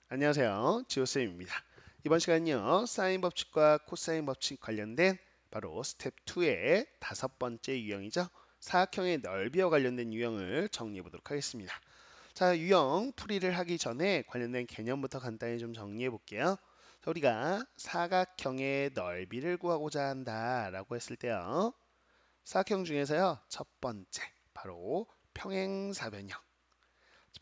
안녕하세요. 지호쌤입니다. 이번 시간은요, 사인 법칙과 코사인 법칙 관련된 바로 스텝 2의 다섯 번째 유형이죠. 사각형의 넓이와 관련된 유형을 정리해 보도록 하겠습니다. 자, 유형 풀이를 하기 전에 관련된 개념부터 간단히 좀 정리해 볼게요. 자, 우리가 사각형의 넓이를 구하고자 한다라고 했을 때요. 사각형 중에서요, 첫 번째, 바로 평행사변형.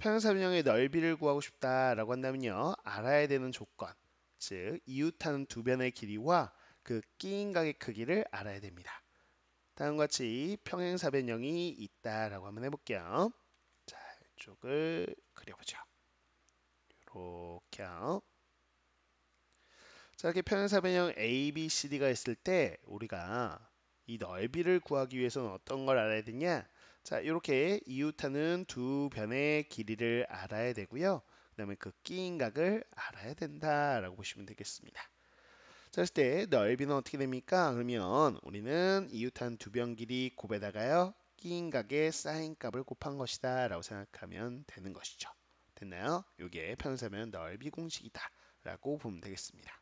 평행사변형의 넓이를 구하고 싶다라고 한다면요. 알아야 되는 조건, 즉 이웃하는 두 변의 길이와 그 끼인 각의 크기를 알아야 됩니다. 다음과 같이 평행사변형이 있다라고 한번 해볼게요. 자, 이쪽을 그려보죠. 이렇게요. 자, 이렇게 평행사변형 A, B, C, D가 있을 때 우리가 이 넓이를 구하기 위해서는 어떤 걸 알아야 되냐? 자, 이렇게 이웃하는 두 변의 길이를 알아야 되고요. 그 다음에 그 끼인 각을 알아야 된다라고 보시면 되겠습니다. 자, 그랬을 때 넓이는 어떻게 됩니까? 그러면 우리는 이웃한 두 변 길이 곱에다가요. 끼인 각의 사인 값을 곱한 것이다 라고 생각하면 되는 것이죠. 됐나요? 이게 평행사변 넓이 공식이다 라고 보면 되겠습니다.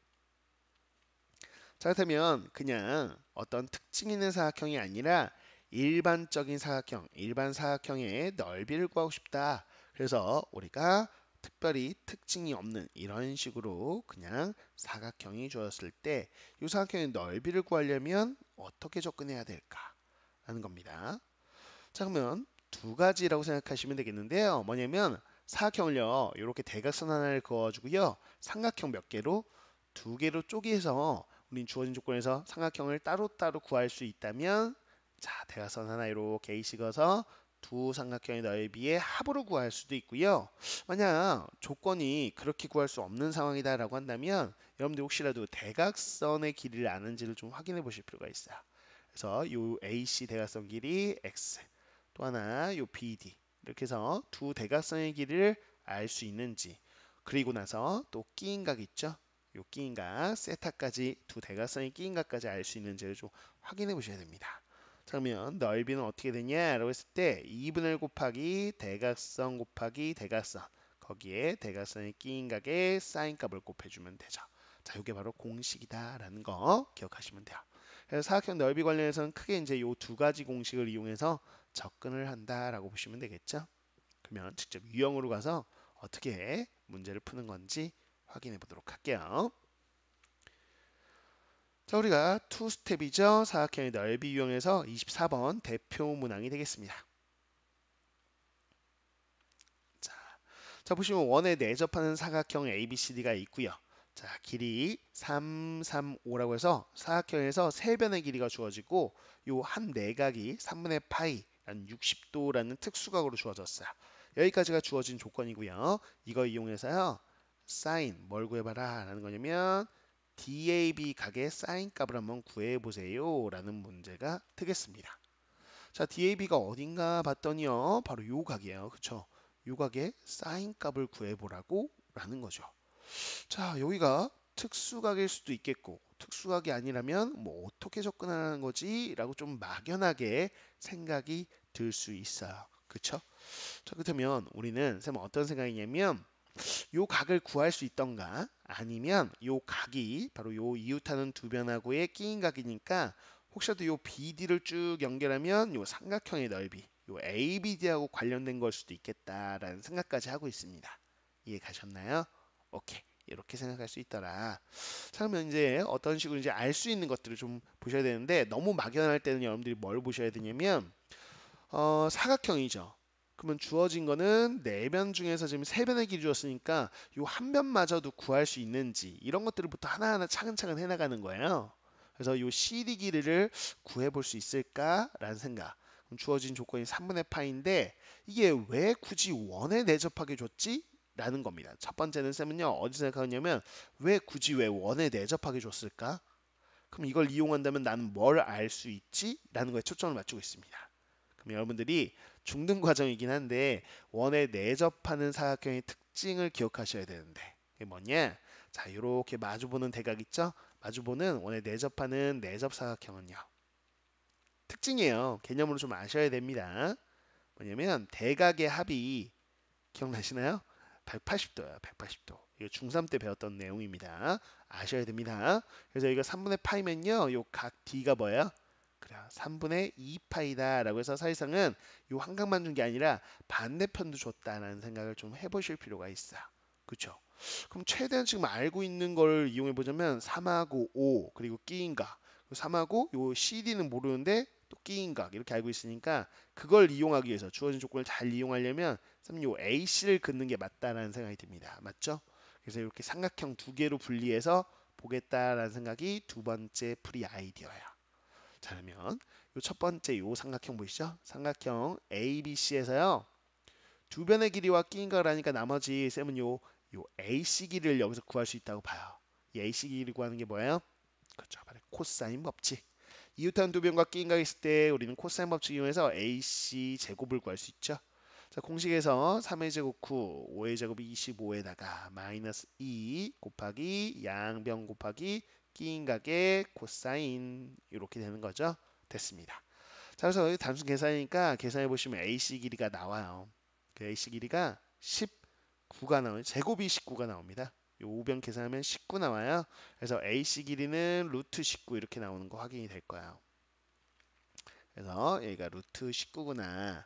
자, 그렇다면 그냥 어떤 특징 있는 사각형이 아니라 일반적인 사각형, 일반 사각형의 넓이를 구하고 싶다. 그래서 우리가 특별히 특징이 없는 이런 식으로 그냥 사각형이 주어졌을 때 이 사각형의 넓이를 구하려면 어떻게 접근해야 될까? 하는 겁니다. 자, 그러면 두 가지라고 생각하시면 되겠는데요. 뭐냐면 사각형을요, 이렇게 대각선 하나를 그어주고요. 삼각형 몇 개로 두 개로 쪼개서 우린 주어진 조건에서 삼각형을 따로따로 구할 수 있다면 자, 대각선 하나 이렇게 A 식어서 두 삼각형의 넓이의 합으로 구할 수도 있고요. 만약 조건이 그렇게 구할 수 없는 상황이다라고 한다면 여러분들 혹시라도 대각선의 길이를 아는지를 좀 확인해 보실 필요가 있어요. 그래서 이 AC 대각선 길이 X, 또 하나 요 BD 이렇게 해서 두 대각선의 길이를 알 수 있는지, 그리고 나서 또 끼인각 있죠? 요 끼인각 세타까지 두 대각선의 끼인각까지 알 수 있는지를 좀 확인해 보셔야 됩니다. 자, 그러면 넓이는 어떻게 되냐라고 했을 때 2분의 1 곱하기 대각선 곱하기 대각선, 거기에 대각선의 끼인각의 사인 값을 곱해주면 되죠. 자, 이게 바로 공식이다라는 거 기억하시면 돼요. 그래서 사각형 넓이 관련해서는 크게 이제 요 두 가지 공식을 이용해서 접근을 한다라고 보시면 되겠죠. 그러면 직접 유형으로 가서 어떻게 문제를 푸는 건지 확인해 보도록 할게요. 자, 우리가 투 스텝이죠. 사각형의 넓이 유형에서 24번 대표 문항이 되겠습니다. 자, 자, 보시면 원에 내접하는 사각형 ABCD가 있고요. 자, 길이 3, 3, 5라고 해서 사각형에서 세 변의 길이가 주어지고 요 한 내각이 3분의 파이 한 60도라는 특수각으로 주어졌어요. 여기까지가 주어진 조건이고요. 이거 이용해서요. 사인 뭘 구해봐라 라는 거냐면 DAB 각의 사인 값을 한번 구해보세요 라는 문제가 되겠습니다. 자, DAB가 어딘가 봤더니요. 바로 요 각이에요. 그쵸? 요 각의 사인 값을 구해보라고 라는 거죠. 자, 여기가 특수각일 수도 있겠고 특수각이 아니라면 뭐 어떻게 접근하는 거지? 라고 좀 막연하게 생각이 들 수 있어요. 그쵸? 자, 그렇다면 우리는 쌤 어떤 생각이냐면 요 각을 구할 수 있던가 아니면 요 각이 바로 요 이웃하는 두 변하고의 끼인 각이니까 혹시라도 요 BD를 쭉 연결하면 요 삼각형의 넓이 요 ABD하고 관련된 걸 수도 있겠다라는 생각까지 하고 있습니다. 이해 가셨나요? 오케이. 이렇게 생각할 수 있더라. 자, 그러면 이제 어떤 식으로 이제 알 수 있는 것들을 좀 보셔야 되는데 너무 막연할 때는 여러분들이 뭘 보셔야 되냐면 사각형이죠. 그러면 주어진 거는 네 변 중에서 지금 세 변의 길이 주었으니까 요 한 변마저도 구할 수 있는지 이런 것들부터 하나하나 차근차근 해나가는 거예요. 그래서 요 CD 길이를 구해볼 수 있을까라는 생각. 그럼 주어진 조건이 3분의 파인데 이게 왜 굳이 원에 내접하게 줬지? 라는 겁니다. 첫 번째는 쌤은요 어디 생각하냐면 왜 굳이 왜 원에 내접하게 줬을까? 그럼 이걸 이용한다면 나는 뭘 알 수 있지? 라는 거에 초점을 맞추고 있습니다. 그럼 여러분들이 중등 과정이긴 한데 원에 내접하는 사각형의 특징을 기억하셔야 되는데 이게 뭐냐? 자, 이렇게 마주보는 대각 있죠? 마주보는 원에 내접하는 내접 사각형은요. 특징이에요. 개념으로 좀 아셔야 됩니다. 뭐냐면 대각의 합이 기억나시나요? 180도예요. 180도. 이거 중3 때 배웠던 내용입니다. 아셔야 됩니다. 그래서 여기가 3분의 파이면요. 요 각 D가 뭐예요? 그래요. 3분의 2파이다 라고 해서 사실상은 요 한각만 준 게 아니라 반대편도 줬다라는 생각을 좀 해보실 필요가 있어요. 그쵸? 그럼 최대한 지금 알고 있는 걸 이용해 보자면 3하고 5 그리고 끼인각 3하고 요 CD는 모르는데 또 끼인각 이렇게 알고 있으니까 그걸 이용하기 위해서 주어진 조건을 잘 이용하려면 요 AC를 긋는 게 맞다라는 생각이 듭니다. 맞죠? 그래서 이렇게 삼각형 두 개로 분리해서 보겠다라는 생각이 두 번째 풀이 아이디어예요. 자 그러면 요 첫 번째 요 삼각형 보이시죠? 삼각형 ABC에서요. 두 변의 길이와 끼인각을 하니까 나머지 쌤은 요 AC 길이를 여기서 구할 수 있다고 봐요. 이 AC 길이 구하는 게 뭐예요? 그렇죠. 바로 코사인 법칙. 이웃한 두 변과 끼인각이 있을 때 우리는 코사인 법칙 이용해서 AC 제곱을 구할 수 있죠. 자, 공식에서 3의 제곱 9, 5의 제곱이 25에다가 마이너스 2 곱하기 양변 곱하기 끼인각의 코사인 이렇게 되는 거죠. 됐습니다. 자, 그래서 여기 단순 계산이니까 계산해 보시면 AC 길이가 나와요. 그 AC 길이가 19가 나와요. 제곱이 19가 나옵니다. 요 우변 계산하면 19 나와요. 그래서 AC 길이는 루트 19 이렇게 나오는 거 확인이 될 거예요. 그래서 여기가 루트 19구나.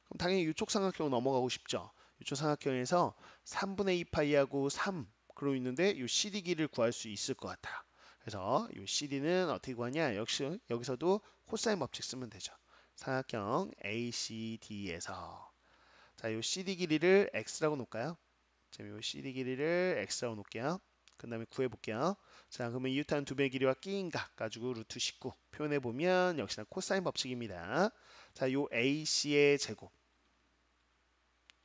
그럼 당연히 이쪽 삼각형 넘어가고 싶죠. 이쪽 삼각형에서 3분의 2 파이하고 3그로 있는데 이 CD 길이를 구할 수 있을 것 같아요. 그래서 이 CD는 어떻게 구하냐? 역시 여기서도 코사인 법칙 쓰면 되죠. 삼각형 ACD에서 자, 이 CD 길이를 x라고 놓을까요? 이 CD 길이를 x라고 놓을게요. 그 다음에 구해볼게요. 자, 그러면 이웃한 두 배의 길이와 끼인각 가지고 루트 19 표현해보면 역시나 코사인 법칙입니다. 자, 요 AC의 제곱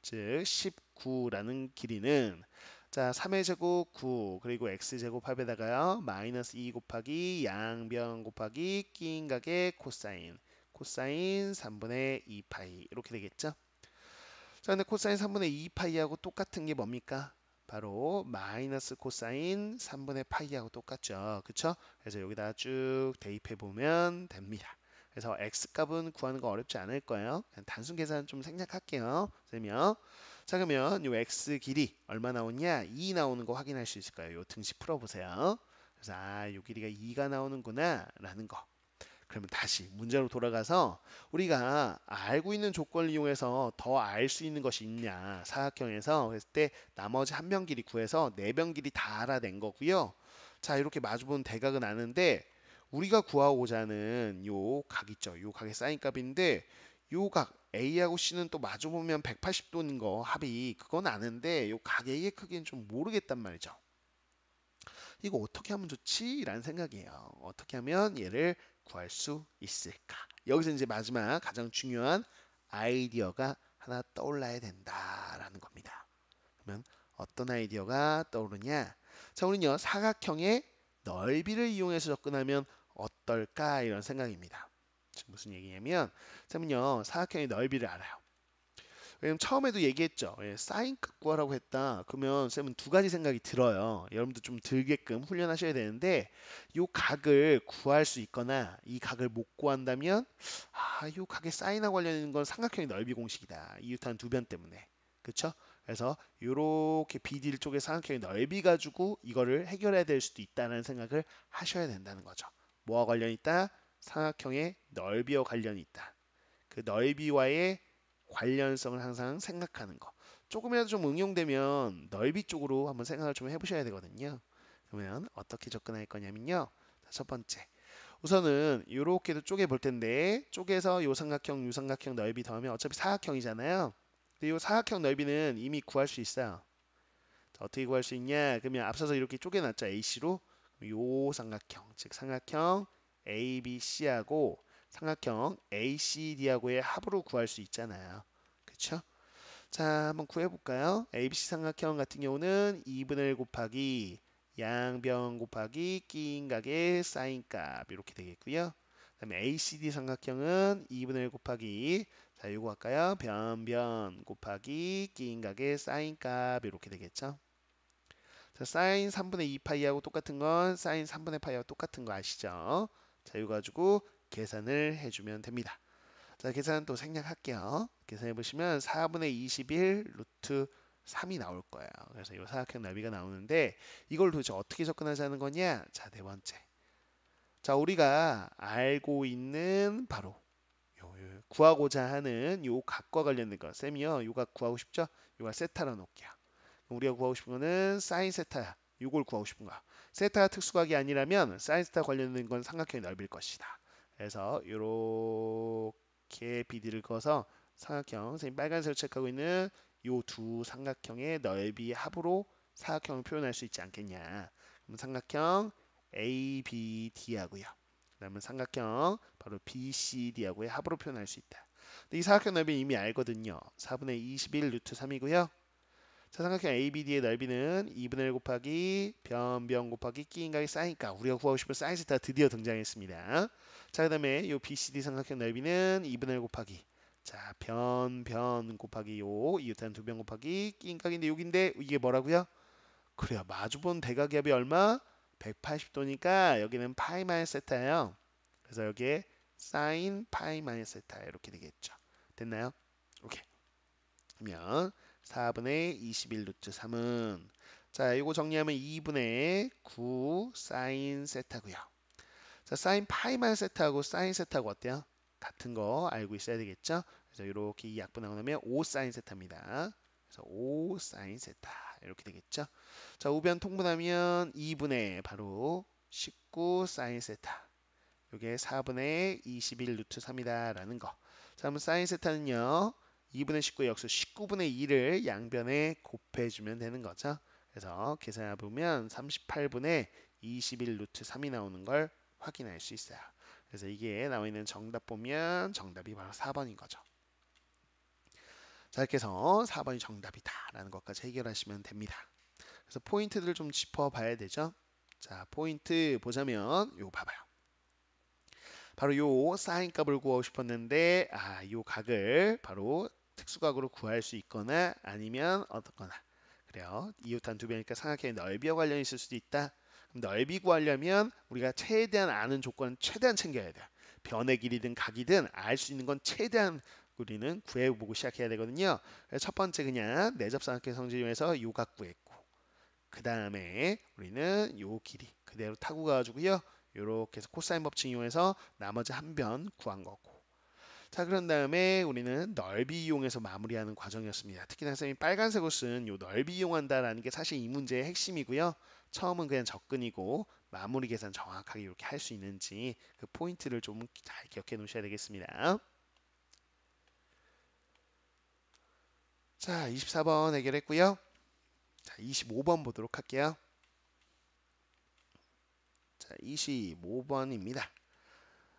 즉 19라는 길이는 자 3의 제곱 9 그리고 x제곱 합에다가요 마이너스 2 곱하기 양변 곱하기 끼인각의 코사인 3분의 2파이 이렇게 되겠죠. 자 근데 코사인 3분의 2파이하고 똑같은 게 뭡니까? 바로 마이너스 코사인 3분의 파이하고 똑같죠. 그쵸? 그래서 여기다 쭉 대입해 보면 됩니다. 그래서 x값은 구하는 거 어렵지 않을 거예요. 그냥 단순 계산 좀 생략할게요. 그러면 자 그러면 요 x 길이 얼마 나오냐? 2 나오는 거 확인할 수 있을 거예요. 요 등식 풀어보세요. 그래서 요 길이가 2가 나오는구나 라는 거. 그러면 다시 문제로 돌아가서 우리가 알고 있는 조건을 이용해서 더 알 수 있는 것이 있냐 사각형에서 그랬을 때 나머지 한 변 길이 구해서 네 변 길이 다 알아낸 거고요. 자 이렇게 마주보는 대각은 아는데 우리가 구하고자 하는 요 각 있죠. 요 각의 사인 값인데 요 각 A하고 C는 또 마주보면 180도인 거 합이 그건 아는데 요 각 A의 크기는 좀 모르겠단 말이죠. 이거 어떻게 하면 좋지? 라는 생각이에요. 어떻게 하면 얘를 구할 수 있을까? 여기서 이제 마지막 가장 중요한 아이디어가 하나 떠올라야 된다라는 겁니다. 그러면 어떤 아이디어가 떠오르냐? 자, 우리는요 사각형의 넓이를 이용해서 접근하면 어떨까? 이런 생각입니다. 지금 무슨 얘기냐면, 자면요 사각형의 넓이를 알아요. 왜냐면 처음에도 얘기했죠. 예, 사인값 구하라고 했다. 그러면 쌤은 두 가지 생각이 들어요. 여러분도 좀 들게끔 훈련하셔야 되는데 이 각을 구할 수 있거나 이 각을 못 구한다면 이 각의 사인하고 관련된 건 삼각형의 넓이 공식이다. 이웃한 두 변 때문에. 그쵸? 그래서 이렇게 BD 쪽의 삼각형의 넓이 가지고 이거를 해결해야 될 수도 있다는 생각을 하셔야 된다는 거죠. 뭐와 관련이 있다? 삼각형의 넓이와 관련이 있다. 그 넓이와의 관련성을 항상 생각하는 거. 조금이라도 좀 응용되면 넓이 쪽으로 한번 생각을 좀 해보셔야 되거든요. 그러면 어떻게 접근할 거냐면요. 첫 번째. 우선은 이렇게도 쪼개 볼 텐데 쪼개서 요 삼각형, 요 삼각형 넓이 더하면 어차피 사각형이잖아요. 근데 이 사각형 넓이는 이미 구할 수 있어요. 자, 어떻게 구할 수 있냐? 그러면 앞서서 이렇게 쪼개놨죠. AC로. 요 삼각형, 즉 삼각형 ABC하고 삼각형 ACD하고의 합으로 구할 수 있잖아요. 그쵸? 자, 한번 구해볼까요? ABC 삼각형 같은 경우는 2분의 1 곱하기 양변 곱하기 끼인 각의 사인값 이렇게 되겠고요. 그다음에 ACD 삼각형은 2분의 1 곱하기 자, 이거 할까요? 변변 곱하기 끼인 각의 사인값 이렇게 되겠죠. 자, 사인 3분의 2 파이하고 똑같은 건 사인 3분의 파이하고 똑같은 거 아시죠? 자, 이거 가지고 계산을 해주면 됩니다. 자, 계산 또 생략할게요. 계산해 보시면 4분의 21 루트 3이 나올 거예요. 그래서 이 사각형 넓이가 나오는데 이걸 도대체 어떻게 접근하자는 거냐? 자, 네 번째. 자, 우리가 알고 있는 바로 구하고자 하는 요 값과 관련된 거. 쌤이요. 요 값 구하고 싶죠? 요가 세타로 놓을게요. 우리가 구하고 싶은 거는 사인 세타야. 요걸 구하고 싶은 거야. 세타가 특수각이 아니라면 사인 세타 관련된 건 삼각형이 넓일 것이다. 그래서 이렇게 BD를 그어서 삼각형, 선생님 빨간색으로 체크하고 있는 요 두 삼각형의 넓이 합으로 사각형을 표현할 수 있지 않겠냐. 그럼 삼각형 ABD 하고요. 그다음에 삼각형 바로 BCD하고의 합으로 표현할 수 있다. 근데 이 사각형 넓이 이미 알거든요. 4분의 21 루트 3이고요. 자, 삼각형 ABD의 넓이는 2분의 1 곱하기 변 곱하기 끼인각이 쌓이니까 우리가 구하고 싶은 사인 세타가 드디어 등장했습니다. 자, 그 다음에 요 BCD 삼각형 넓이는 2분의 1 곱하기 자, 변 곱하기 요 이웃한 두 변 곱하기 끼인각인데 여기인데 이게 뭐라고요? 그래요. 마주본 대각의 합이 얼마? 180도니까 여기는 파이 마이너스 세타예요. 그래서 여기에 사인 파이 마이너스 세타 이렇게 되겠죠. 됐나요? 오케이. 그러면 4분의 21 루트 3은 자, 이거 정리하면 2분의 9 사인 세타고요. 자, 사인 파이 마이너스 세타하고 사인 세타하고 어때요? 같은 거 알고 있어야 되겠죠? 그래서 이렇게 이 약분하고 나면 5 사인 세타입니다. 그래서 5 사인 세타 이렇게 되겠죠? 자, 우변 통분하면 2분의 바로 19 사인 세타. 이게 4분의 21 루트 3이다라는 거. 자, 그럼 사인 세타는요. 2분의 19의 역수 19분의 2를 양변에 곱해주면 되는 거죠. 그래서 계산해 보면 38분의 21 루트 3이 나오는 걸 확인할 수 있어요. 그래서 이게 나와 있는 정답 보면 정답이 바로 4번인 거죠. 자, 이렇게 해서 4번이 정답이다라는 것까지 해결하시면 됩니다. 그래서 포인트들을 좀 짚어봐야 되죠. 자, 포인트 보자면 이거 봐봐요. 바로 요 사인 값을 구하고 싶었는데 요 각을 바로 특수각으로 구할 수 있거나 아니면 어떻거나 그래요. 이웃한 두 배니까 삼각형의 넓이와 관련이 있을 수도 있다. 그럼 넓이 구하려면 우리가 최대한 아는 조건은 최대한 챙겨야 돼요. 변의 길이든 각이든 알 수 있는 건 최대한 우리는 구해보고 시작해야 되거든요. 그래서 첫 번째 그냥 내접삼각형 성질 이용해서 요 각 구했고 그 다음에 우리는 요 길이 그대로 타고 가가지고요. 요렇게 해서 코사인 법칙 이용해서 나머지 한 변 구한 거고. 자, 그런 다음에 우리는 넓이 이용해서 마무리하는 과정이었습니다. 특히나 선생님이 빨간색으로 쓴 요 넓이 이용한다라는 게 사실 이 문제의 핵심이고요. 처음은 그냥 접근이고 마무리 계산 정확하게 이렇게 할 수 있는지 그 포인트를 좀 잘 기억해 놓으셔야 되겠습니다. 자, 24번 해결했고요. 자, 25번 보도록 할게요. 자, 25번입니다.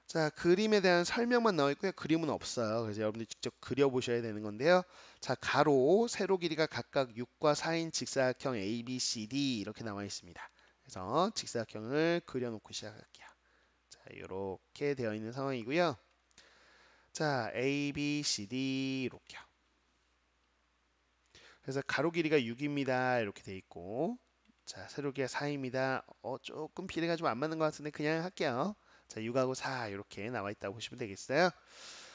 자, 그림에 대한 설명만 나와 있고요. 그림은 없어요. 그래서 여러분들이 직접 그려보셔야 되는 건데요. 자, 가로, 세로 길이가 각각 6과 4인 직사각형 A, B, C, D 이렇게 나와 있습니다. 그래서 직사각형을 그려놓고 시작할게요. 자, 이렇게 되어 있는 상황이고요. 자, A, B, C, D 이렇게요. 그래서 가로 길이가 6입니다. 이렇게 돼 있고 자, 세로 길이가 4입니다. 조금 비례가 좀 안 맞는 것 같은데 그냥 할게요. 자, 6하고 4 이렇게 나와 있다고 보시면 되겠어요.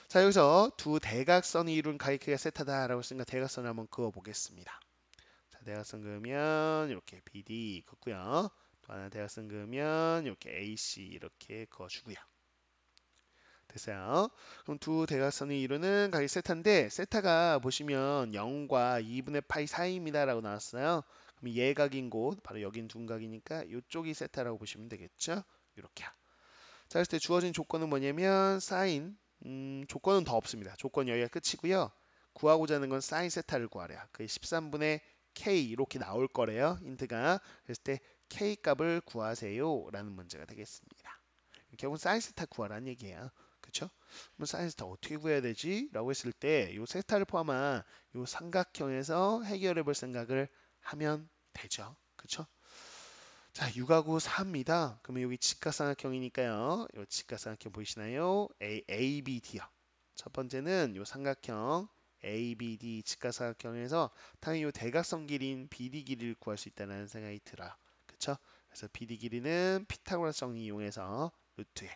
자, 여기서 두 대각선이 이룬 각의 크기가 세타다라고 했으니까 대각선을 한번 그어 보겠습니다. 자, 대각선 그으면 이렇게 BD 긋고요. 또 하나 대각선 그으면 이렇게 AC 이렇게 그어주고요. 됐어요. 그럼 두 대각선이 이루는 각이 세타인데 세타가 보시면 0과 2분의 파이 사이입니다라고 나왔어요. 그럼 예각인 곳 바로 여긴 둔각이니까 이쪽이 세타라고 보시면 되겠죠. 이렇게요. 자, 그랬을 때 주어진 조건은 뭐냐면 사인 조건은 더 없습니다. 조건 여기가 끝이고요. 구하고자 하는 건 사인 세타를 구하래요. 그게 13분의 k 이렇게 나올 거래요. 힌트가. 그랬을 때 k 값을 구하세요 라는 문제가 되겠습니다. 결국은 사인 세타 구하라는 얘기예요. 그쵸? 그럼 사인 세타 어떻게 구해야 되지? 라고 했을 때 이 세타를 포함한 이 삼각형에서 해결해 볼 생각을 하면 되죠. 그쵸? 자, 6하고 4입니다. 그러면 여기 직각삼각형이니까요. 이 직각삼각형 보이시나요? ABD요. 첫 번째는 이 삼각형 ABD 직각삼각형에서 당연히 이 대각선 길이인 BD 길이를 구할 수 있다는 생각이 들어요. 그쵸? 그래서 BD 길이는 피타고라스 정리 이용해서 루트에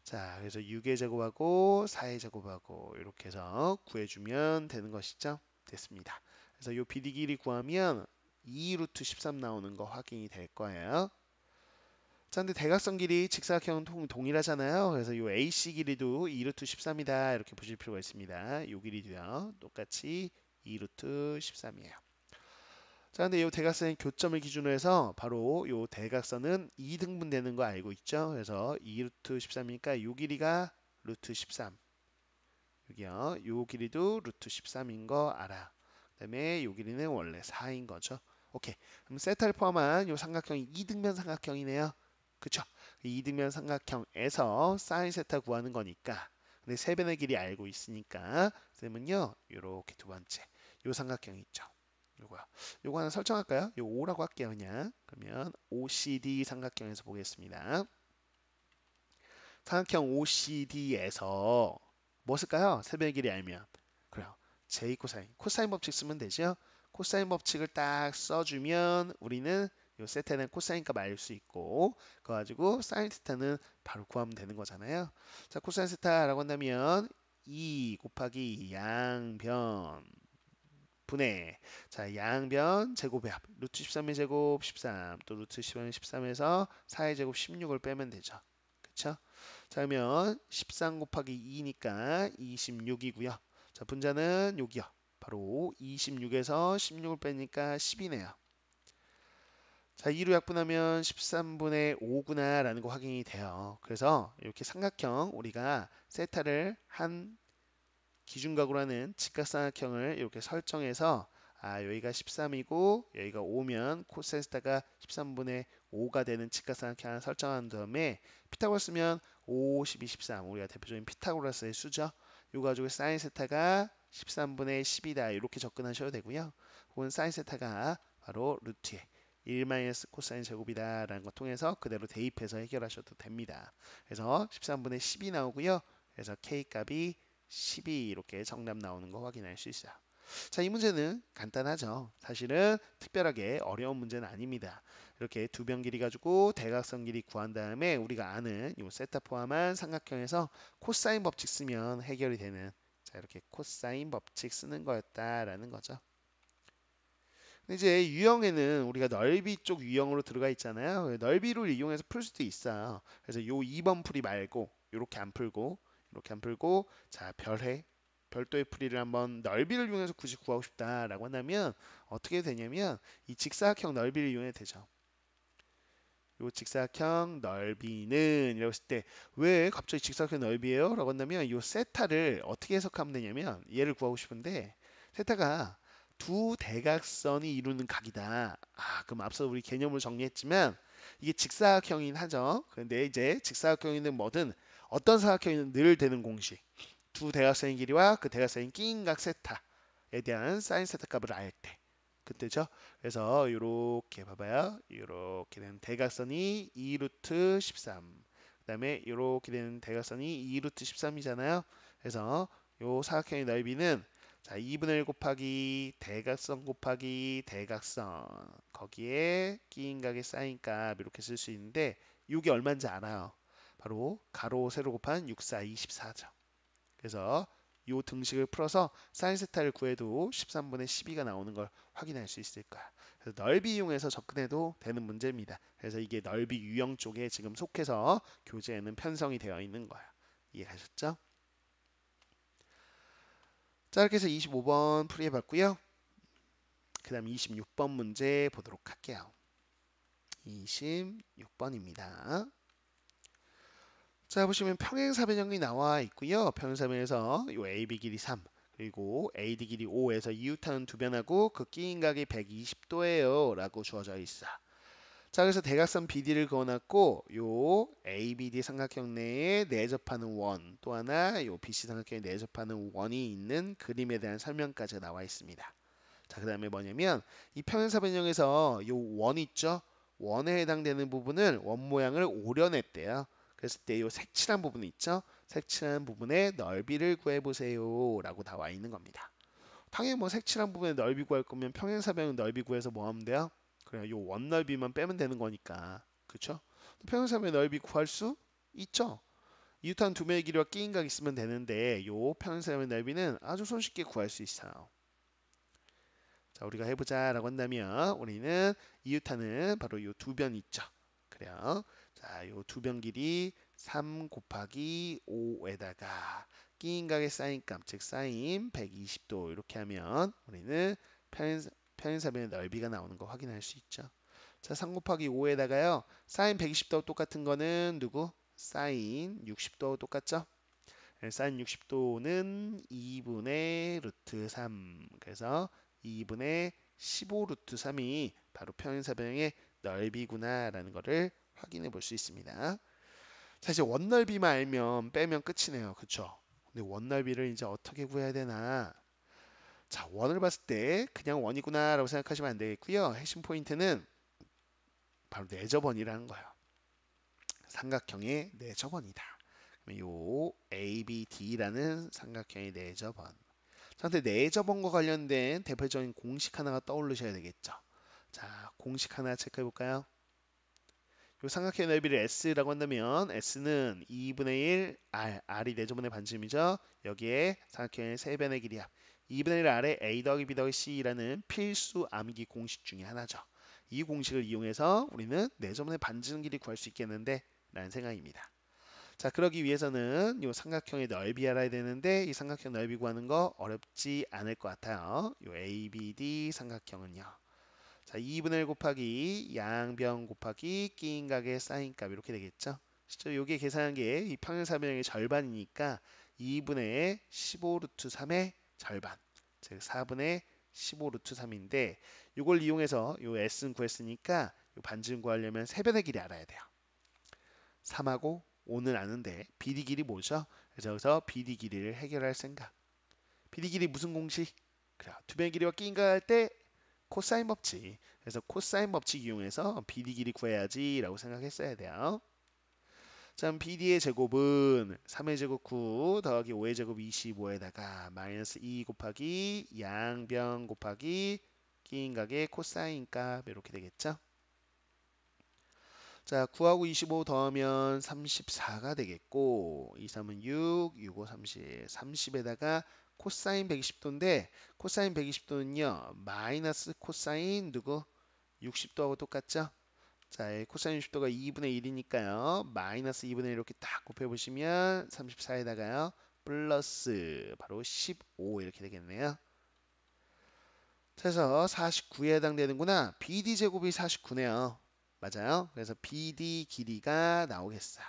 자, 그래서 6의 제곱하고 4의 제곱하고 이렇게 해서 구해주면 되는 것이죠. 됐습니다. 그래서 요 BD 길이 구하면 2 루트 13 나오는 거 확인이 될 거예요. 자, 근데 대각선 길이 직사각형은 동일하잖아요. 그래서 요 AC 길이도 2 루트 13이다. 이렇게 보실 필요가 있습니다. 요 길이도요. 똑같이 2 루트 13이에요. 자, 근데 요 대각선의 교점을 기준으로 해서 바로 요 대각선은 2등분 되는 거 알고 있죠? 그래서 2 루트 13이니까 요 길이가 루트 13. 여기요. 요 길이도 루트 13인 거 알아. 그다음에 요 길이는 원래 4인 거죠. 오케이. 그럼 세타를 포함한 요 삼각형이 2등변 삼각형이네요. 그쵸? 2등변 삼각형에서 사인 세타 구하는 거니까. 근데 세변의 길이 알고 있으니까 쌤은요. 요렇게 두 번째 요 삼각형 있죠. 요거요. 요거 하나 설정할까요? 요 5라고 할게요, 그냥. 그러면 OCD 삼각형에서 보겠습니다. 삼각형 OCD에서 뭐 쓸까요? 세변의 길이 알면. 그래요. J 코사인. 코사인 법칙 쓰면 되죠? 코사인 법칙을 딱 써주면 우리는 요 세타는 코사인 값 알 수 있고 그거 가지고 사인 세타는 바로 구하면 되는 거잖아요. 자, 코사인 세타라고 한다면 2 곱하기 양변 분의 자 양변 제곱의 합 루트 13의 제곱 13 또 루트 10의 13에서 4의 제곱 16을 빼면 되죠. 그쵸? 자 그러면 13 곱하기 2니까 26이고요. 자 분자는 여기요. 바로 26에서 16을 빼니까 10이네요. 자 2로 약분하면 13분의 5구나 라는 거 확인이 돼요. 그래서 이렇게 삼각형 우리가 세타를 한 기준각으로 하는 직각삼각형을 이렇게 설정해서 여기가 13이고 여기가 5면 코사인스타가 13분의 5가 되는 직각삼각형 하나 설정한 다음에 피타고라스 쓰면 5, 12, 13 우리가 대표적인 피타고라스의 수죠. 이거 가지고 사인 세타가 13분의 10이다 이렇게 접근하셔도 되고요. 혹은 사인 세타가 바로 루트에 1 마이너스 코사인 제곱이다 라는 거 통해서 그대로 대입해서 해결하셔도 됩니다. 그래서 13분의 10이 나오고요. 그래서 K 값이 12 이렇게 정답 나오는 거 확인할 수 있어요. 자, 이 문제는 간단하죠. 사실은 특별하게 어려운 문제는 아닙니다. 이렇게 두 변 길이 가지고 대각선 길이 구한 다음에 우리가 아는 이 세타 포함한 삼각형에서 코사인 법칙 쓰면 해결이 되는 자, 이렇게 코사인 법칙 쓰는 거였다라는 거죠. 근데 이제 유형에는 우리가 넓이 쪽 유형으로 들어가 있잖아요. 넓이를 이용해서 풀 수도 있어요. 그래서 요 2번 풀이 말고 이렇게 안 풀고 이렇게 안 풀고 자 별해 별도의 풀이를 한번 넓이를 이용해서 굳이 구하고 싶다라고 한다면 어떻게 되냐면 이 직사각형 넓이를 이용해 되죠. 요 직사각형 넓이는 이라고 했을 때 왜 갑자기 직사각형 넓이에요? 라고 한다면 요 세타를 어떻게 해석하면 되냐면 얘를 구하고 싶은데 세타가 두 대각선이 이루는 각이다. 그럼 앞서 우리 개념을 정리했지만 이게 직사각형이긴 하죠. 그런데 이제 직사각형이든 뭐든 어떤 사각형이든 늘 되는 공식. 두 대각선의 길이와 그 대각선의 끼인 각 세타에 대한 사인 세타 값을 알 때. 그때죠. 그래서 이렇게 봐봐요. 이렇게 된 대각선이 2 루트 13. 그다음에 이렇게 된 대각선이 2 루트 13이잖아요. 그래서 요 사각형의 넓이는 자 2분의 1 곱하기 대각선 곱하기 대각선 거기에 끼인 각의 사인 값 이렇게 쓸 수 있는데 이게 얼마인지 알아요. 바로 가로 세로 곱한 6, 4, 24죠. 그래서 이 등식을 풀어서 사인 세타를 구해도 13분의 12가 나오는 걸 확인할 수 있을 거야. 그래서 넓이 이용해서 접근해도 되는 문제입니다. 그래서 이게 넓이 유형 쪽에 지금 속해서 교재에는 편성이 되어 있는 거야. 이해하셨죠? 자, 이렇게 해서 25번 풀이해봤고요. 그 다음 26번 문제 보도록 할게요. 26번입니다. 자, 보시면 평행사변형이 나와 있고요. 평행사변에서 요 AB 길이 3 그리고 AD 길이 5에서 이웃하는 두 변하고 그 끼인각이 120도예요 라고 주어져 있어. 자, 그래서 대각선 BD를 그어놨고 요 ABD 삼각형 내에 내접하는 원 또 하나 요 BC 삼각형에 내접하는 원이 있는 그림에 대한 설명까지 나와 있습니다. 자, 그 다음에 뭐냐면 이 평행사 변형에서 요 원 있죠? 원에 해당되는 부분을 원 모양을 오려냈대요. 그랬을 때 요 색칠한 부분 있죠? 색칠한 부분의 넓이를 구해보세요 라고 나와 있는 겁니다. 당연히 뭐 색칠한 부분의 넓이 구할 거면 평행사 변형 넓이 구해서 뭐 하면 돼요? 그냥 요 원 넓이만 빼면 되는 거니까. 그쵸? 평행사 변형 넓이 구할 수 있죠? 이웃한 두 명의 길이와 끼인각 있으면 되는데 요 평행사 변형 넓이는 아주 손쉽게 구할 수 있어요. 자, 우리가 해보자라고 한다면 우리는 이유타는 바로 요 두 변 있죠. 그래요. 자, 요 두 변 길이 3 곱하기 5에다가 끼인각의 사인값, 즉 사인 120도 이렇게 하면 우리는 편인사변의 넓이가 나오는 거 확인할 수 있죠. 자, 3 곱하기 5에다가요. 사인 120도 똑같은 거는 누구? 사인 60도 똑같죠? 네, 사인 60도는 2분의 루트 3. 그래서 2분의 15 루트 3이 바로 평행사변의 넓이구나라는 것을 확인해 볼 수 있습니다. 사실 원넓이만 알면 빼면 끝이네요. 그쵸? 근데 원넓이를 이제 어떻게 구해야 되나? 자, 원을 봤을 때 그냥 원이구나라고 생각하시면 안 되겠고요. 핵심 포인트는 바로 내접원이라는 거예요. 삼각형의 내접원이다. 요 ABD라는 삼각형의 내접원. 자, 근데 내접원과 관련된 대표적인 공식 하나가 떠오르셔야 되겠죠. 자, 공식 하나 체크해 볼까요? 요 삼각형의 넓이를 S라고 한다면 S는 2분의 1 R, R이 내접원의 반지름이죠. 여기에 삼각형의 세변의 길이야. 2분의 1 R에 A 더하기 B 더하기 C라는 필수 암기 공식 중에 하나죠. 이 공식을 이용해서 우리는 내접원의 반지름 길이 구할 수 있겠는데 라는 생각입니다. 자, 그러기 위해서는 이 삼각형의 넓이 알아야 되는데 이 삼각형 넓이 구하는 거 어렵지 않을 것 같아요. 이 ABD 삼각형은요. 자, 2분의 1 곱하기 양변 곱하기 끼인각의 사인값 이렇게 되겠죠. 실제 요게 계산한 게 이 평행사변의 절반이니까 2분의 15 루트 3의 절반, 즉 4분의 15 루트 3인데 이걸 이용해서 요 S는 구했으니까 요 반지름 구하려면 세변의 길이 알아야 돼요. 3하고 5는 아는데 BD 길이 뭐죠? 그래서 여기서 BD 길이를 해결할 생각. BD 길이 무슨 공식? 그래, 두 변의 길이와 끼인각 할 때 코사인 법칙. 그래서 코사인 법칙 이용해서 BD 길이 구해야지 라고 생각했어야 돼요. 자, 그럼 BD의 제곱은 3의 제곱 9 더하기 5의 제곱 25에다가 마이너스 2 곱하기 양변 곱하기 끼인각의 코사인 값 이렇게 되겠죠. 자, 9하고 25 더하면 34가 되겠고 2, 3은 6, 6, 5, 30, 30에다가 코사인 120도인데 코사인 120도는요 마이너스 코사인 누구? 60도하고 똑같죠? 자, 이 코사인 60도가 2분의 1이니까요 마이너스 2분의 1 이렇게 딱 곱해보시면 34에다가요 플러스 바로 15 이렇게 되겠네요. 그래서 49에 해당되는구나. BD 제곱이 49네요. 맞아요. 그래서 BD 길이가 나오겠어요.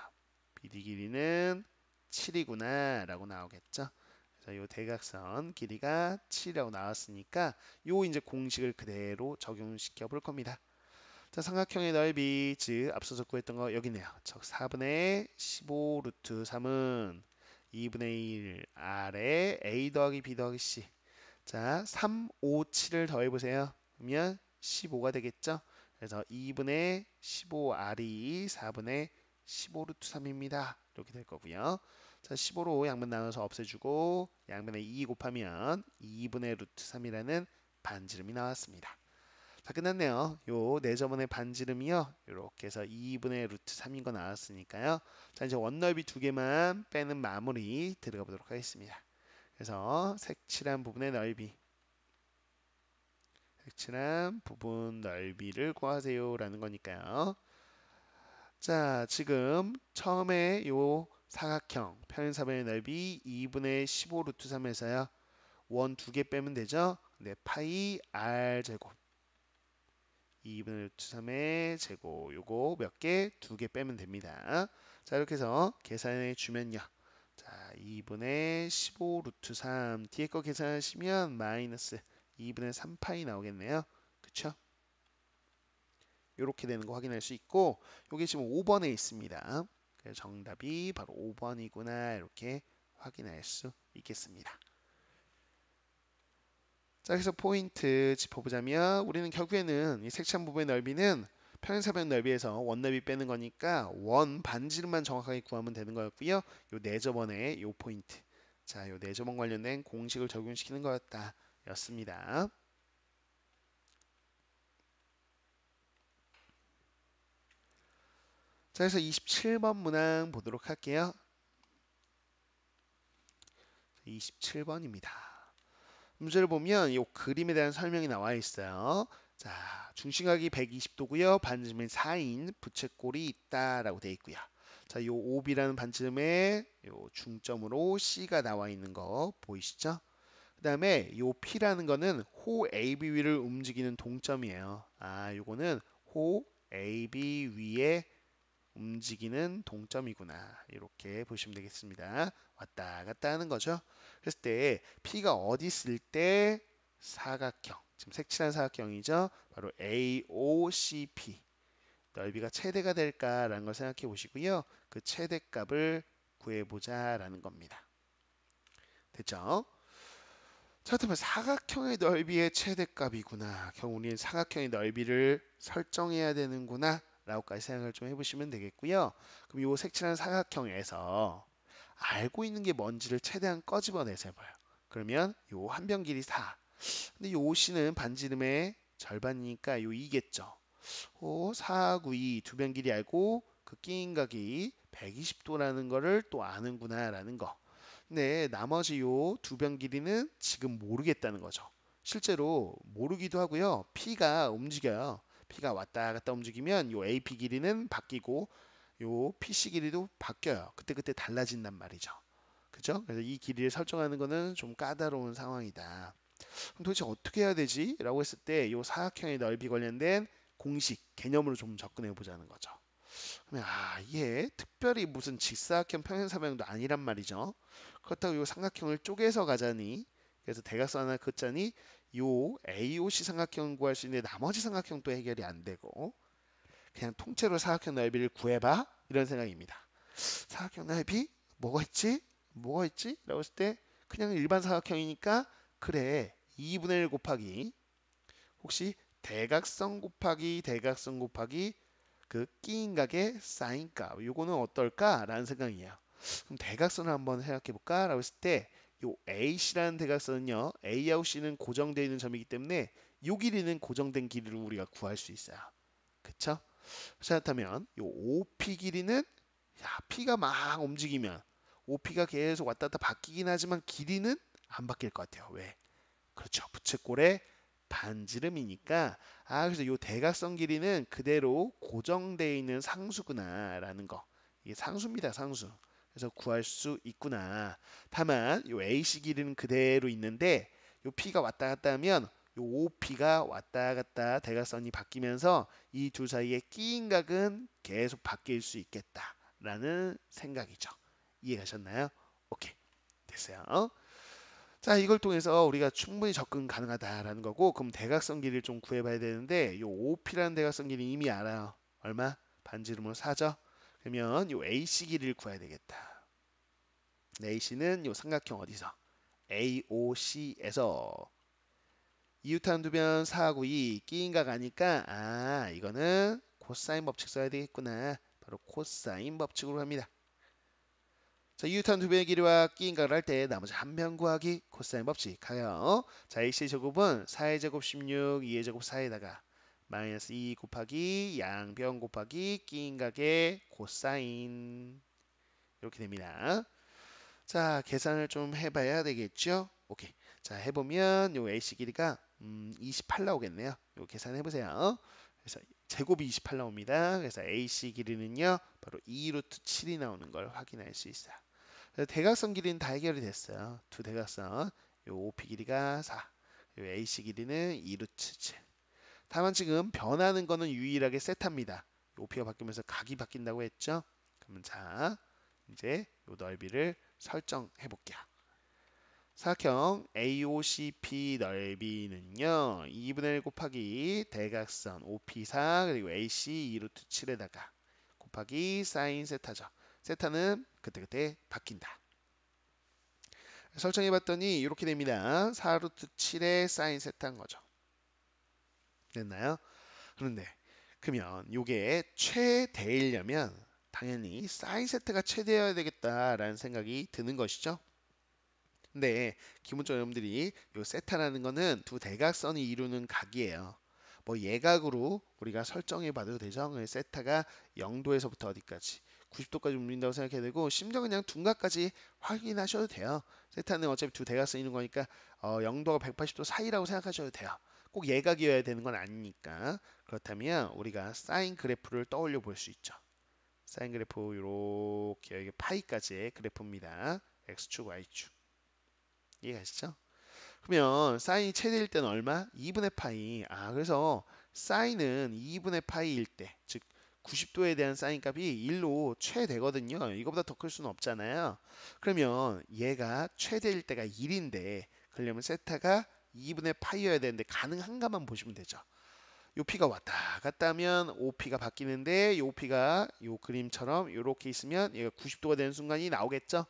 BD 길이는 7이구나 라고 나오겠죠. 그래서 이 대각선 길이가 7이라고 나왔으니까 요 이제 공식을 그대로 적용시켜 볼 겁니다. 자, 삼각형의 넓이 즉 앞서서 구했던 거 여기 있네요. 즉 4분의 15 루트 3은 2분의 1 R에 A 더하기 B 더하기 C. 자, 3, 5, 7을 더해보세요. 그러면 15가 되겠죠? 그래서 2분의 15R이 4분의 15 루트 3입니다. 이렇게 될 거고요. 자, 15로 양변 나눠서 없애주고 양변에 2 곱하면 2분의 루트 3이라는 반지름이 나왔습니다. 자, 끝났네요. 요 네저번의 반지름이요. 이렇게 해서 2분의 루트 3인 거 나왔으니까요. 자, 이제 원넓이 두 개만 빼는 마무리 들어가 보도록 하겠습니다. 그래서 색칠한 부분의 넓이, 색칠한 부분 넓이를 구하세요 라는 거니까요. 자, 지금 처음에 요 사각형 평행사변의 넓이 2분의 15 루트 3에서요. 원 두 개 빼면 되죠. 네, 파이 r 제곱 2분의 루트 3의 제곱 요거 몇 개? 두 개 빼면 됩니다. 자, 이렇게 해서 계산해 주면요. 자, 2분의 15 루트 3 뒤에 거 계산하시면 마이너스 2분의 3파이 나오겠네요. 그쵸? 이렇게 되는 거 확인할 수 있고 여기 지금 5번에 있습니다. 그래서 정답이 바로 5번이구나 이렇게 확인할 수 있겠습니다. 자, 그래서 포인트 짚어보자면 우리는 결국에는 이 색채한 부분의 넓이는 평행사변 넓이에서 원 넓이 빼는 거니까 원 반지름만 정확하게 구하면 되는 거였고요. 요 내접원의 요 포인트. 자, 요 내접원 관련된 공식을 적용시키는 거였다. 였습니다. 자, 그래서 27번 문항 보도록 할게요. 27번입니다. 문제를 보면 이 그림에 대한 설명이 나와 있어요. 자, 중심각이 120도고요. 반지름이 4인 부채꼴이 있다라고 되어 있고요. 자, 요 OB라는 반지름의 요 중점으로 C가 나와 있는 거 보이시죠? 그다음에 요 P라는 거는 호 AB 위를 움직이는 동점이에요. 아, 요거는 호 AB 위에 움직이는 동점이구나. 이렇게 보시면 되겠습니다. 왔다 갔다 하는 거죠. 그랬을 때 P가 어디 있을 때 사각형, 지금 색칠한 사각형이죠. 바로 AOCP 넓이가 최대가 될까라는 걸 생각해 보시고요. 그 최대값을 구해보자라는 겁니다. 됐죠? 자, 그러면 사각형의 넓이의 최대값이구나. 결국 우리는 사각형의 넓이를 설정해야 되는구나. 라고까지 생각을 좀 해보시면 되겠고요. 그럼 요 색칠한 사각형에서 알고 있는 게 뭔지를 최대한 꺼집어내서 해봐요. 그러면 요 한 변 길이 4. 근데 요 C는 반지름의 절반이니까 요 2겠죠. 4, 9, 2 두 변 길이 알고 그 끼인 각이 120도라는 거를 또 아는구나 라는 거. 네, 나머지 요 두 변 길이는 지금 모르겠다는 거죠. 실제로 모르기도 하고요. P가 움직여요. P가 왔다 갔다 움직이면 요 AP 길이는 바뀌고 요 PC 길이도 바뀌어요. 그때그때 달라진단 말이죠. 그죠? 그래서 이 길이를 설정하는 거는 좀 까다로운 상황이다. 그럼 도대체 어떻게 해야 되지? 라고 했을 때 요 사각형의 넓이 관련된 공식, 개념으로 좀 접근해 보자는 거죠. 그러면 이게 특별히 무슨 직사각형 평행사변도 아니란 말이죠. 그렇다고 이 삼각형을 쪼개서 가자니 그래서 대각선 하나 긋자니 요 AOC 삼각형 구할 수 있는데 나머지 삼각형도 해결이 안 되고 그냥 통째로 사각형 넓이를 구해봐 이런 생각입니다. 사각형 넓이 뭐가 있지? 뭐가 있지? 라고 했을 때 그냥 일반 사각형이니까 그래 2분의 1 곱하기 혹시 대각선 곱하기 그 끼인각의 사인값 요거는 어떨까라는 생각이에요. 그럼 대각선을 한번 생각해 볼까라고 했을 때 요 AC라는 대각선은요. A하고 C는 고정되어 있는 점이기 때문에 요 길이는 고정된 길이로 우리가 구할 수 있어요. 그쵸? 그렇다면 요 OP 길이는 P가 막 움직이면 OP가 계속 왔다 갔다 바뀌긴 하지만 길이는 안 바뀔 것 같아요. 왜? 그렇죠. 부채꼴의 반지름이니까 그래서 이 대각선 길이는 그대로 고정되어 있는 상수구나라는 거. 이게 상수입니다. 상수. 그래서 구할 수 있구나. 다만 이 AC 길이는 그대로 있는데 이 P가 왔다 갔다 하면 이 OP가 왔다 갔다 대각선이 바뀌면서 이 두 사이의 끼인 각은 계속 바뀔 수 있겠다라는 생각이죠. 이해가셨나요? 오케이. 됐어요. 자, 이걸 통해서 우리가 충분히 접근 가능하다라는 거고, 그럼 대각선 길이를 좀 구해봐야 되는데, 이 OP라는 대각선 길이 이미 알아요. 얼마? 반지름으로 4죠? 그러면 이 AC 길이를 구해야 되겠다. AC는 이 삼각형 어디서? AOC에서 이웃한 두변 4, 9, 2 끼인각 아니까 이거는 코사인 법칙 써야 되겠구나. 바로 코사인 법칙으로 합니다. 자, 이웃한 두 변의 길이와 끼인각을 할 때 나머지 한 변 구하기 코사인 법칙 하여 자, A의 제곱은 4의 제곱 16, 2의 제곱 4에다가 마이너스 2 곱하기 양변 곱하기 끼인각의 코사인 이렇게 됩니다. 자, 계산을 좀 해봐야 되겠죠? 오케이. 자, 해보면 요 AC 길이가 28 나오겠네요. 요 계산해보세요. 그래서 제곱이 28 나옵니다. 그래서 AC 길이는요, 바로 2 루트 7이 나오는 걸 확인할 수 있어요. 대각선 길이는 다 해결이 됐어요. 두 대각선. 요 OP 길이가 4. 요 AC 길이는 2 루트 7. 다만 지금 변하는 거는 유일하게 세타입니다. OP가 바뀌면서 각이 바뀐다고 했죠? 그러면 자, 이제 요 넓이를 설정해 볼게요. 사각형 AOCP 넓이는요. 2분의 1 곱하기 대각선 OP4 그리고 AC 2 루트 7에다가 곱하기 사인 세타죠. 세타는 그때그때 바뀐다. 설정해 봤더니 이렇게 됩니다. 4 루트 7의 사인 세타인 거죠. 됐나요? 그런데 그러면 이게 최대이려면 당연히 사인 세타가 최대여야 되겠다라는 생각이 드는 것이죠. 근데 기본적으로 여러분들이 이 세타라는 거는 두 대각선이 이루는 각이에요. 뭐 예각으로 우리가 설정해 봐도 되죠. 세타가 0도에서부터 어디까지? 90도까지 움직인다고 생각해야 되고 심지어 그냥 둔각까지 확인하셔도 돼요. 세타는 어차피 두 대가 쓰이는 거니까 0도가 180도 사이라고 생각하셔도 돼요. 꼭 예각이어야 되는 건 아니니까. 그렇다면 우리가 사인 그래프를 떠올려 볼 수 있죠. 사인 그래프 이렇게 여기 파이까지의 그래프입니다. x축, y축. 이해가시죠? 그러면 사인이 최대일 때는 얼마? 2분의 파이. 그래서 사인은 2분의 파이일 때, 즉 90도에 대한 사인 값이 1로 최대거든요. 이거보다 더 클 수는 없잖아요. 그러면 얘가 최대일 때가 1인데 그러려면 세타가 2분의 파이여야 되는데 가능한가만 보시면 되죠. 요 P가 왔다 갔다 하면 OP가 바뀌는데 요 P가 요 그림처럼 이렇게 있으면 얘가 90도가 되는 순간이 나오겠죠.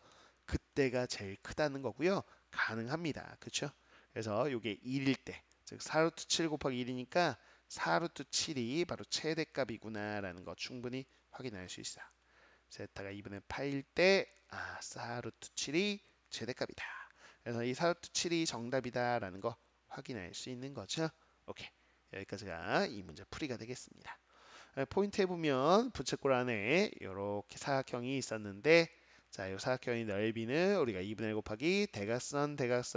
그때가 제일 크다는 거고요. 가능합니다. 그렇죠? 그래서 요게 1일 때, 즉 4루트 7 곱하기 1이니까 4루트 7이 바로 최대값이구나라는 거 충분히 확인할 수 있어요. 세타가 2분의 8일 때 4루트 7이 최대값이다. 그래서 이 4루트 7이 정답이다라는 거 확인할 수 있는 거죠. 오케이. 여기까지가 이 문제 풀이가 되겠습니다. 포인트에 보면 부채꼴 안에 이렇게 사각형이 있었는데 자, 이 사각형의 넓이는 우리가 2분의 1 곱하기 대각선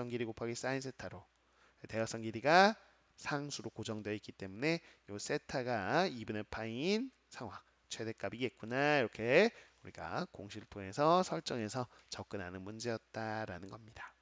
길이 곱하기 사인 세타로 대각선 길이가 상수로 고정되어 있기 때문에 이 세타가 2분의 파인 상황 최대값이겠구나 이렇게 우리가 공식을 통해서 설정해서 접근하는 문제였다라는 겁니다.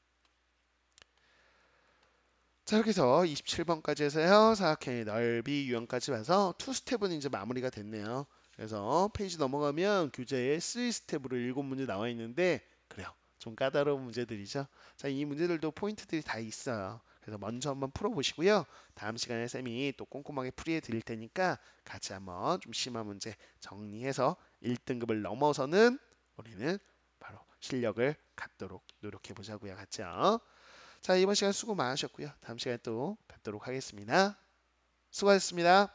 자, 이렇게 해서 27번까지 해서요. 사각형의 넓이 유형까지 봐서 2스텝은 이제 마무리가 됐네요. 그래서 페이지 넘어가면 교재에 3스텝으로 7문제 나와 있는데 그래요. 좀 까다로운 문제들이죠. 자, 이 문제들도 포인트들이 다 있어요. 그래서 먼저 한번 풀어보시고요. 다음 시간에 쌤이 또 꼼꼼하게 풀이해 드릴 테니까 같이 한번 좀 심한 문제 정리해서 1등급을 넘어서는 우리는 바로 실력을 갖도록 노력해 보자고요. 같이요. 자, 이번 시간 수고 많으셨고요. 다음 시간에 또 뵙도록 하겠습니다. 수고하셨습니다.